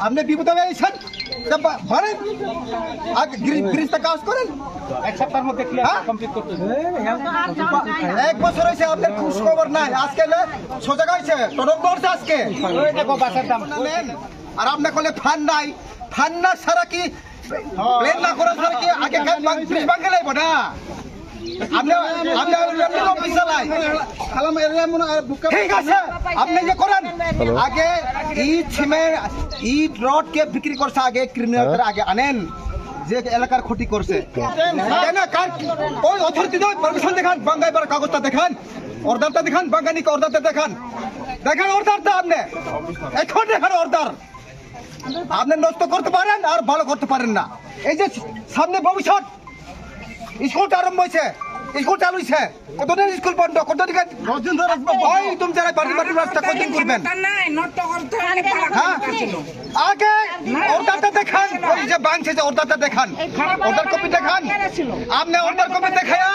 আপনি বিপদ হয়ে গেছেন ভরেন ব্রিজটা কাজ করেন এক সপ্তাহের মধ্যে কমপ্লিট করতে হবে। 1 বছর হয়েছে আপনার খুশ খবর নাই আজকে সোজা হয়েছে টনক পড়ছে আজকে দেখো বাসের দাম আর আপনার কলে ফান নাই ফান না ছাড়া কি প্লেন না করা ছাড়া কি আগে ব্রিজ ভাঙে লাইব না ঠিক আছে আপনি যে করেন আগে ইট সিমেন্ট ইট রড কে বিক্রি করছে আগে ক্রিমিনাল আগে আনেন যে এলাকার ক্ষতি করছে ওই অথরিটি পারমিশন দেখান বাঙ্গাইবার কাগজটা দেখান অর্ডারটা দেখান বাঙ্গানিকে অর্ডারটা দেখান দেখেন অর্ডারটা আপনি এখন দেখান অর্ডার আপনি নষ্ট করতে পারেন আর ভালো করতে পারেন না এই যে সামনে ভবিষ্যৎ স্কুলটা আরম্ভ হয়েছে স্কুল চালু হয়েছে কতদিন স্কুল বন্ধ কতদিন ওই তুমি যারা বাড়ি বাড়ি রাস্তা কতদিন করবেন আগে অর্ডারটা দেখান ওই যে বাংছে যে অর্ডারটা দেখান অর্ডার কপি দেখান আপনি অর্ডার কপি দেখায়া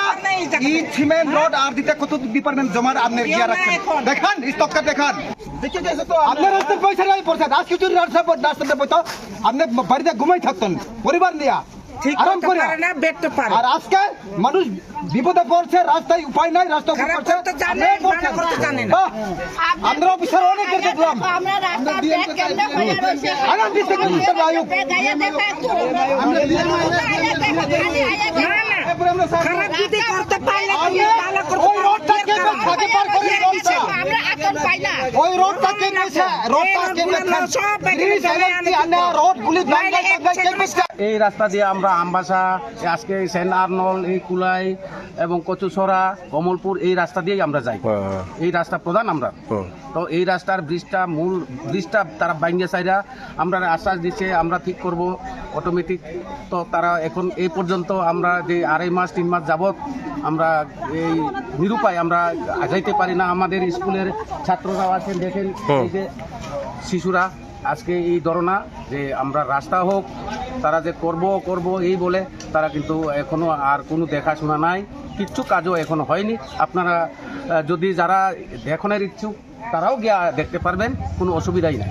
ইট সিমেন্ট রড আর দিতে কত ডিপার্টমেন্ট জমা আপনি গিয়া রাখছেন দেখান স্টকটা দেখান আপনার রাস্তার পয়সা নাই পড়ছে আজকে যদি রাস্তাতে পয়সা আপনি বাড়িতে ঘুমাই থাকতেন পরিবার নিয়ে আরাম করে আর আজকে মানুষ বিপদে পড়ছে রাস্তায় উপায় নাই রাস্তা আমরা অফিসার অনেক দেখলাম ওই রোডটা কে দিয়েছে এই রাস্তা দিয়ে আমরা আমবাসা আজকে সেন্ট আর্নল এই কুলাই এবং কচুছড়া কমলপুর এই রাস্তা দিয়েই আমরা যাই এই রাস্তা প্রধান আমরা তো এই রাস্তার মূল ব্রিজটা তারা বাইঙ্গে সাইরা আমরা আশ্বাস দিচ্ছে আমরা ঠিক করব অটোমেটিক তো তারা এখন এই পর্যন্ত আমরা যে 2.5 মাস 3 মাস যাবত আমরা এই নিরুপায় আমরা যাইতে পারি না আমাদের স্কুলের ছাত্ররাও আছেন দেখেন এই যে শিশুরা আজকে এই ধরনা যে আমরা রাস্তা হোক তারা যে করব এই বলে তারা কিন্তু এখনো আর কোনো দেখাশোনা নাই কিচ্ছু কাজও এখনো হয়নি আপনারা যদি যারা দেখানোর ইচ্ছুক তারাও গিয়ে দেখতে পারবেন কোনো অসুবিধাই নাই